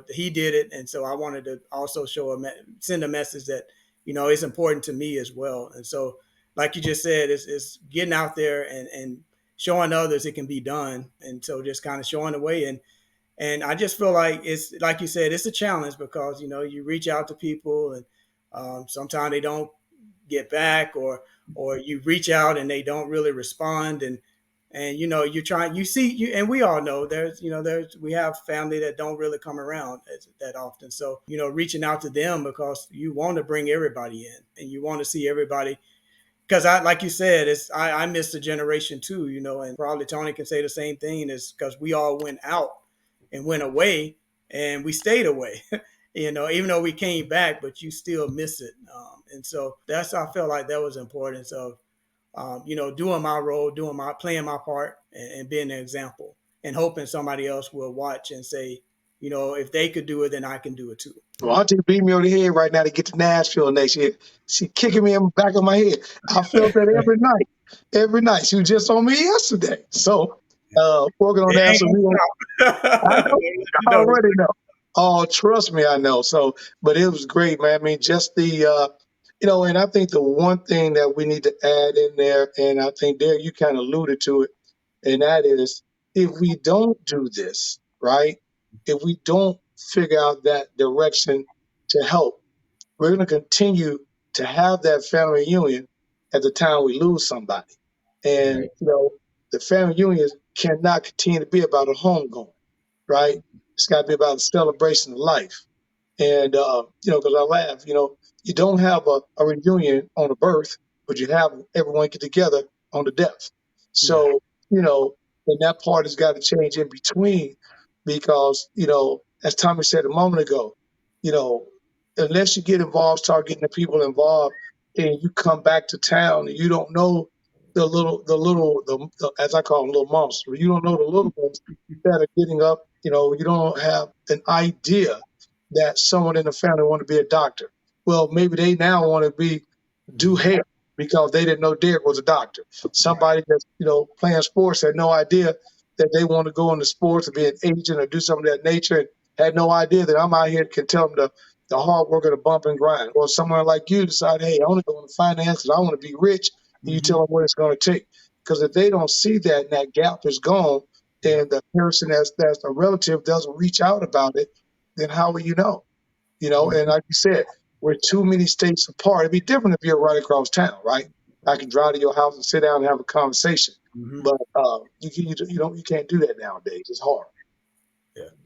he did it. And so I wanted to also send a message that, it's important to me as well. And so, like you just said, it's getting out there and showing others it can be done. And so just kind of showing the way. And I just feel like it's, like you said, it's a challenge because, you reach out to people and sometimes they don't get back, or you reach out and they don't really respond, And and we all know we have family that don't really come around that often. So reaching out to them because you want to bring everybody in and you want to see everybody. Because like you said, I missed a generation too, and probably Tony can say the same thing. Is because we all went out and went away, and we stayed away. Even though we came back, but you still miss it. And so I felt like that was importance of doing my role, playing my part, and being an example, and hoping somebody else will watch and say, if they could do it, then I can do it too. Well, Auntie beat me over the head right now to get to Nashville next year. She kicking me in the back of my head. I felt that every night. Every night. She was just on me yesterday. So working on that. So I know, I already know. Oh, trust me, I know. So, but it was great, man. I mean, just and I think the one thing that we need to add in there, and I think there you kind of alluded to it, and that is if we don't do this, right? If we don't figure out that direction to help, we're going to continue to have that family reunion at the time we lose somebody. And, Right. The family reunions cannot continue to be about a homegoing, right? It's got to be about a celebration of life. And, because I laugh, you don't have a reunion on a birth, but you have everyone get together on the death. Yeah. So, and that part has got to change in between because, as Tommy said a moment ago, you know, unless you get involved, start getting the people involved, and you come back to town and you don't know the as I call them, little monsters. You don't know the little ones that are getting up. You don't have an idea that someone in the family want to be a doctor. Well, maybe they now want to do hair because they didn't know Derrick was a doctor. Somebody that's playing sports had no idea that they want to go into sports or be an agent or do something of that nature, and had no idea that I'm out here can tell them the hard work of the bump and grind. Or someone like you decide, hey, I want to go into finance because I want to be rich, and you tell them what it's going to take. Because if they don't see that and that gap is gone, and the person that's a relative doesn't reach out about it, then how will you know? And like you said, we're too many states apart. It'd be different if you're right across town, right? I can drive to your house and sit down and have a conversation. But you can't do that nowadays. It's hard.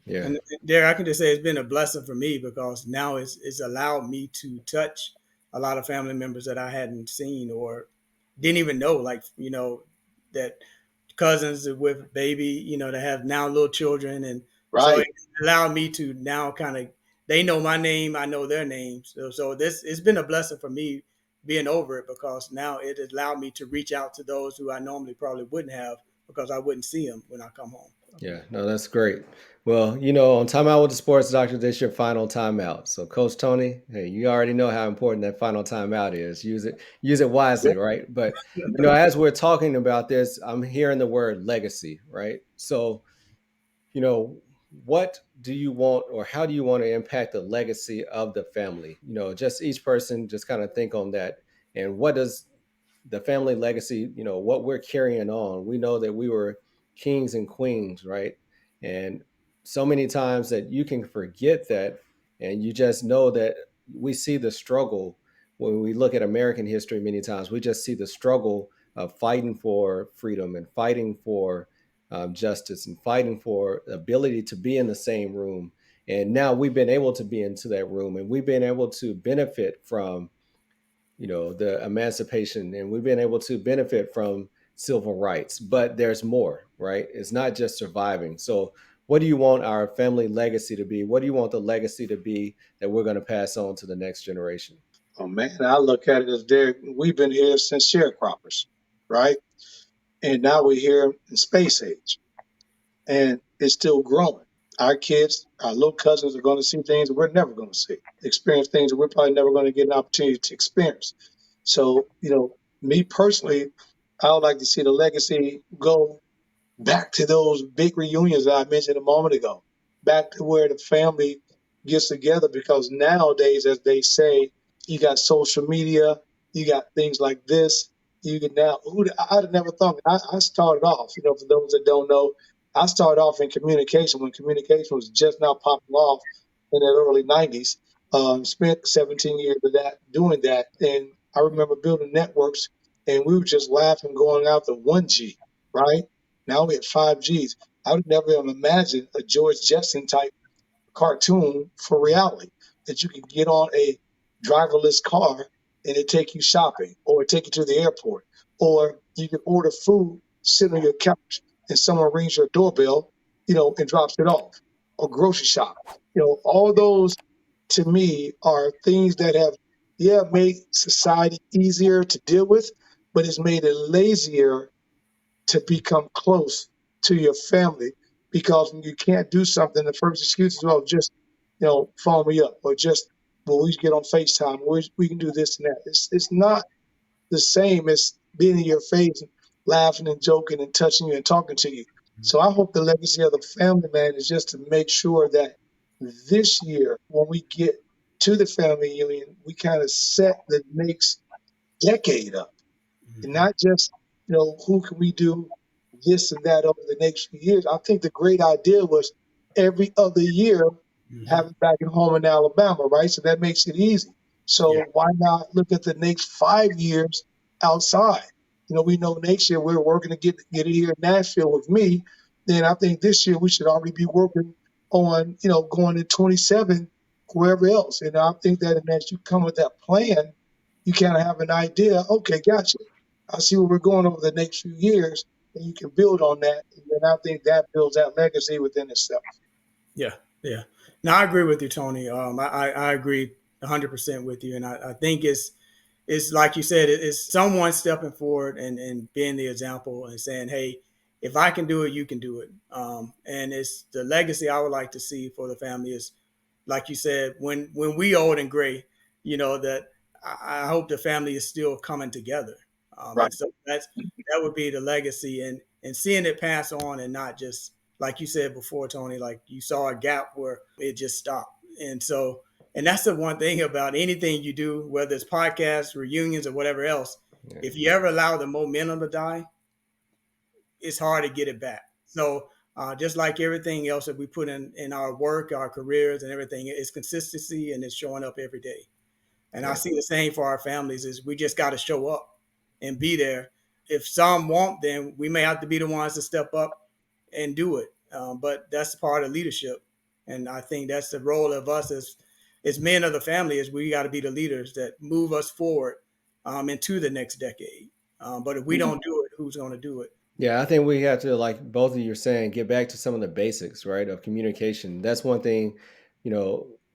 Yeah. And there, I can just say it's been a blessing for me because now it's allowed me to touch a lot of family members that I hadn't seen or didn't even know, like that cousins with baby, that have now little children, and so Right. it allowed me to now kind of they know my name, I know their names, so this it's been a blessing for me being over it because now it has allowed me to reach out to those who I normally probably wouldn't have because I wouldn't see them when I come home. Yeah, no, that's great. Well, on Timeout with the Sports Doctor, this is your final timeout. So, Coach Tony, hey, you already know how important that final timeout is. Use it wisely, right? But as we're talking about this, I'm hearing the word legacy, right? So, what do you want, or how do you want to impact the legacy of the family? Just each person, just kind of think on that, and what does the family legacy, what we're carrying on. We know that we were kings and queens, right? And so many times that you can forget that, and you just know that we see the struggle when we look at American history. Many times we just see the struggle of fighting for freedom and fighting for justice and fighting for the ability to be in the same room. And now we've been able to be into that room, and we've been able to benefit from the emancipation, and we've been able to benefit from civil rights. But there's more, right? It's not just surviving. So what do you want our family legacy to be? What do you want the legacy to be that we're going to pass on to the next generation? Oh man, I look at it as we've been here since sharecroppers, right? And now we're here in space age, and it's still growing. Our kids, our little cousins are going to see things that we're never going to see, experience things that we're probably never going to get an opportunity to experience. So, me personally, I would like to see the legacy go back to those big reunions that I mentioned a moment ago, back to where the family gets together. Because nowadays, as they say, you got social media, you got things like this. You can now, I'd have never thought. I started off, for those that don't know, I started off in communication when communication was just now popping off in the early 90s. Spent 17 years of that, doing that. And I remember building networks, and we were just laughing going out the 1G, right? Now we have 5Gs. I would never have imagined a George Jetson type cartoon for reality, that you can get on a driverless car and it take you shopping, or it take you to the airport, or you can order food, sit on your couch, and someone rings your doorbell, and drops it off, or grocery shop. All those to me are things that have, yeah, made society easier to deal with, but it's made it lazier to become close to your family, because when you can't do something, the first excuse is, well, just phone me up, or just, well, we get on FaceTime, we can do this and that. It's not the same as being in your face and laughing and joking and touching you and talking to you. So I hope the legacy of the family, man, is just to make sure that this year, when we get to the family union, we kind of set the next decade up, and not just, who can we do this and that over the next few years. I think the great idea was every other year have it back at home in Alabama, right? So that makes it easy. Yeah. So why not look at the next 5 years outside? We know next year we're working to get it here in Nashville with me. Then I think this year we should already be working on, going to 27 wherever else. And I think that, and as you come with that plan, you kind of have an idea. Okay, gotcha. I see where we're going over the next few years, and you can build on that. And I think that builds that legacy within itself. Yeah, yeah. Now I agree with you, Tony. I agree 100% with you, and I think it's like you said, it's someone stepping forward and being the example and saying, hey, if I can do it, you can do it. And it's the legacy I would like to see for the family is, like you said, when we old and gray, that I hope the family is still coming together. Right. And so that would be the legacy, and seeing it pass on, and not just like you said before, Tony, like you saw a gap where it just stopped. And so, and that's the one thing about anything you do, whether it's podcasts, reunions, or whatever else. Yeah. If you ever allow the momentum to die, it's hard to get it back. So just like everything else that we put in our work, our careers, and everything, it's consistency, and it's showing up every day. And I Yeah. see the same for our families is we just got to show up and be there. If some won't, then we may have to be the ones to step up and do it. But that's part of leadership. And I think that's the role of us as men of the family, is we got to be the leaders that move us forward into the next decade. But if we don't do it, who's going to do it? Yeah, I think we have to, like both of you are saying, get back to some of the basics, right, of communication. That's one thing,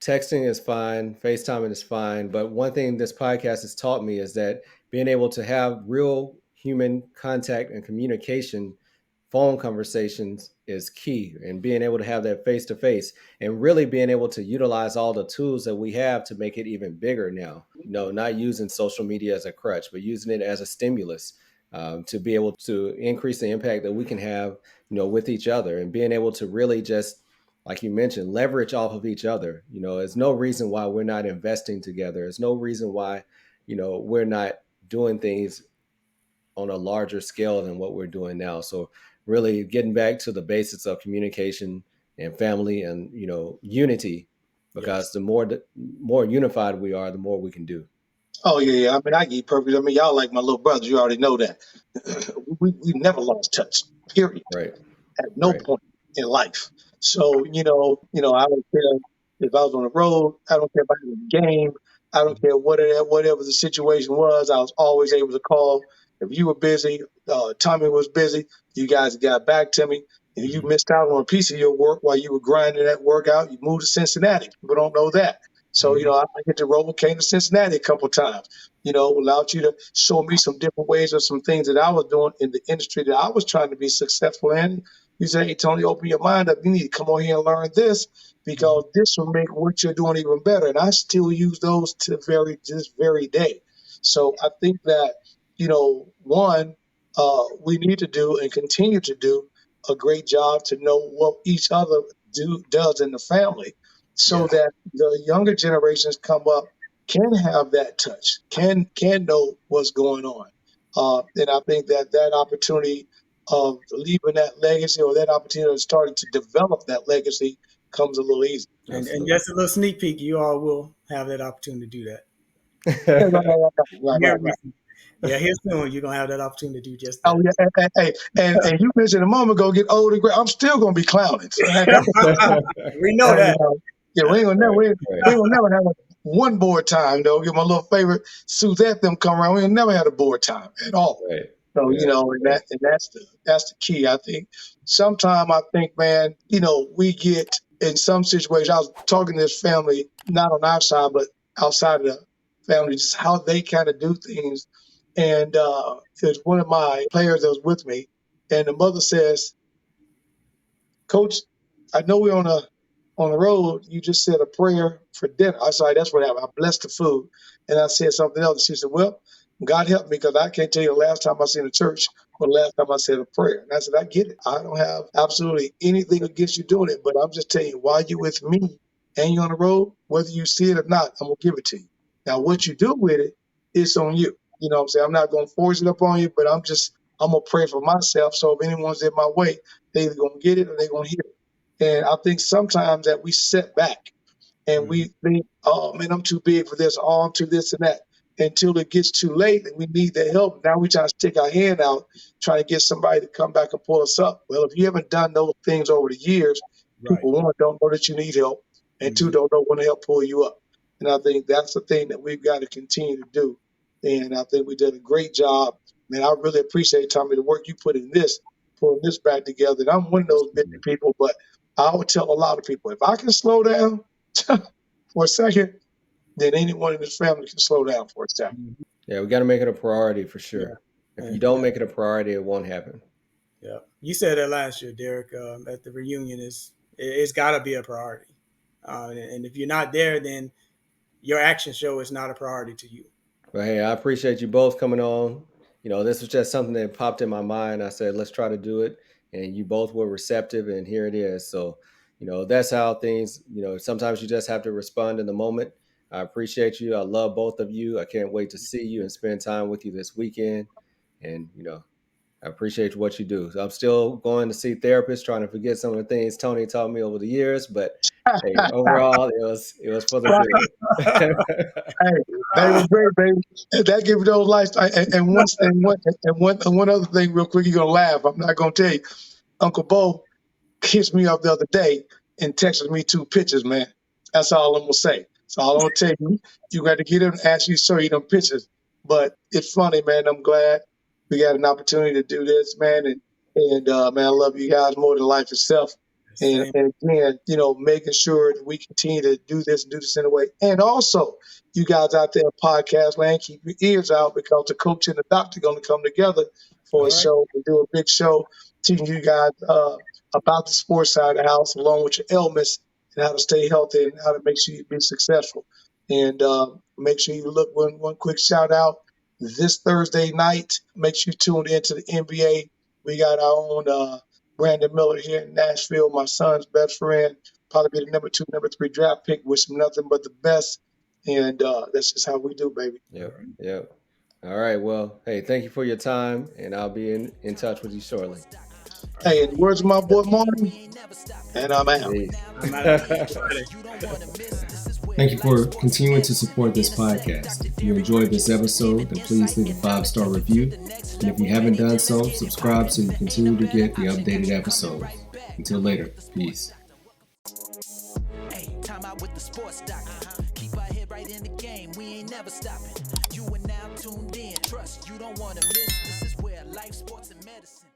texting is fine, FaceTiming is fine. But one thing this podcast has taught me is that being able to have real human contact and communication, phone conversations, is key. And being able to have that face to face, and really being able to utilize all the tools that we have to make it even bigger now. Not using social media as a crutch, but using it as a stimulus, to be able to increase the impact that we can have, with each other, and being able to really just, like you mentioned, leverage off of each other. There's no reason why we're not investing together. There's no reason why, we're not doing things on a larger scale than what we're doing now. So really getting back to the basics of communication and family and, unity, because Yes. the more unified we are, the more we can do. Oh yeah. I mean, I get perfect. I mean, y'all like my little brothers. You already know that. We never lost touch. Period. Right. At no Right. point in life. So, I don't care if I was on the road. I don't care if I was in the game. I don't care whatever the situation was. I was always able to call. If you were busy, Tommy was busy, you guys got back to me. If you missed out on a piece of your work while you were grinding that workout, you moved to Cincinnati. People don't know that. So, Mhm. I get to roll, came to Cincinnati a couple of times, allowed you to show me some different ways of some things that I was doing in the industry that I was trying to be successful in. You say, hey, Tony, open your mind up. You need to come on here and learn this, because this will make what you're doing even better. And I still use those to this very day. So I think that, one, we need to do and continue to do a great job to know what each other does in the family, so Yeah. that the younger generations come up can have that touch, can know what's going on. And I think that opportunity of leaving that legacy, or that opportunity of starting to develop that legacy, comes a little easier. And Absolutely. just a little sneak peek, you all will have that opportunity to do that Yeah, right, right, right, right, here right, right. recently. Yeah, here soon you're gonna have that opportunity to do just Oh that. yeah, and you mentioned a moment ago, get old and gray. I'm still gonna be clowning. So heck, We know you that. know, yeah, Yeah. we ain't gonna never have one board time though. Get my little favorite Suzette them come around. We ain't never had a board time at all. Right. So, Yeah. Yeah. and that's the key. I think sometimes I think, man, we get in some situations. I was talking to this family, not on our side, but outside of the family, just how they kind of do things. And there's one of my players that was with me, and the mother says, Coach, I know we're on the road. You just said a prayer for dinner. I said, that's what happened. I blessed the food. And I said something else. She said, well, God help me, because I can't tell you the last time I seen a church or the last time I said a prayer. And I said, I get it. I don't have absolutely anything against you doing it, but I'm just telling you, while you're with me and you're on the road, whether you see it or not, I'm going to give it to you. Now, what you do with it, it's on you. You know what I'm saying? I'm not going to force it up on you, but I'm going to pray for myself. So if anyone's in my way, they either going to get it or they're going to hear it. And I think sometimes that we sit back and we think, oh man, I'm too big for this, oh, I'm too this and that, until it gets too late and we need the help. Now we try to stick our hand out, trying to get somebody to come back and pull us up. Well, if you haven't done those things over the years, Right. people, one, don't know that you need help, and two, don't know when to help pull you up. And I think that's the thing that we've got to continue to do. And I think we did a great job. Man, I really appreciate, Tommy, the work you put in this, pulling this back together. And I'm one of those busy people, but I would tell a lot of people, if I can slow down for a second, then anyone in this family can slow down for a second. Yeah, we got to make it a priority for sure. Yeah. If you don't make it a priority, it won't happen. Yeah, you said that last year, Derrick, at the reunion. It's got to be a priority, and if you're not there, then your action show is not a priority to you. But hey, I appreciate you both coming on. This was just something that popped in my mind. I said, let's try to do it. And you both were receptive, and here it is. So, that's how things, sometimes you just have to respond in the moment. I appreciate you. I love both of you. I can't wait to see you and spend time with you this weekend. And, I appreciate what you do. So I'm still going to see therapists, trying to forget some of the things Tony taught me over the years. But hey, overall, it was for the good. Hey, they were great, baby. That gave me those lifestyle. And one other thing, real quick, you're gonna laugh. I'm not gonna tell you. Uncle Bo hits me up the other day and texted me 2 pictures, man. That's all I'm gonna say. So all I'm gonna tell you, you got to get him and actually show you them pictures. But it's funny, man. I'm glad we got an opportunity to do this, man. And man, I love you guys more than life itself. And, Same. and again, making sure that we continue to do this in a way. And also, you guys out there in podcast land, keep your ears out, because the coach and the doctor are going to come together for All a right. show and do a big show, teaching you guys about the sports side of the house, along with your ailments, and how to stay healthy and how to make sure you be successful. And make sure you look one quick shout out this Thursday night. Make sure you tune into the NBA. We got our own Brandon Miller here in Nashville, my son's best friend, probably be the number 2, number 3 draft pick. Wish him nothing but the best. And that's just how we do, baby. Yep. All right. Well, hey, thank you for your time, and I'll be in touch with you shortly. Hey, in the words of my boy Mourning, and I'm out. I'm out. Thank you for continuing to support this podcast. If you enjoyed this episode, then please leave a 5-star review. And if you haven't done so, subscribe so you continue to get the updated episodes. Until later, peace. Hey, TimeOut with the SportsDr. Keep our head right in the game. We ain't never stopping. You are now tuned in. Trust you don't want to miss. This is where life, sports, and medicine.